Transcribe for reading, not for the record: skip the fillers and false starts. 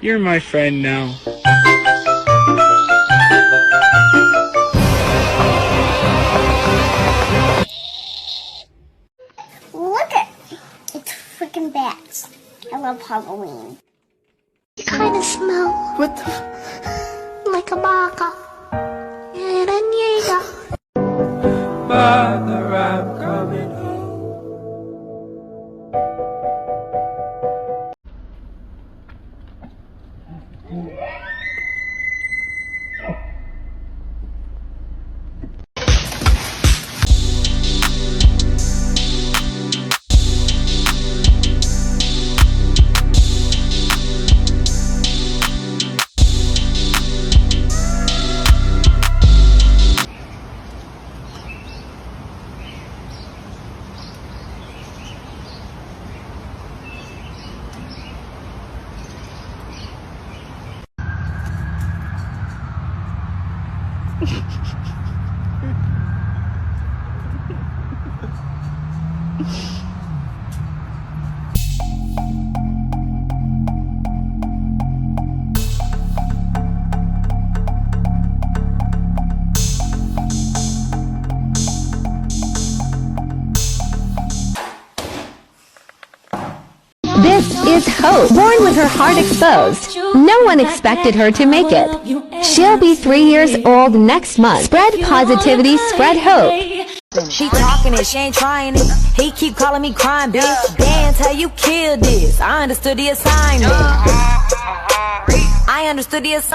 You're my friend now. Look at it's freaking bats. I love Halloween. You kind of smell. What the? Like a baka. Mother, I'm coming home. This is Hope, born with her heart exposed. No one expected her to make it. She'll be 3 years old next month. Spread positivity, spread hope. She talking it, she ain't trying it. He keep calling me crying, bitch. Dance how you killed this. I understood the assignment. I understood the assignment.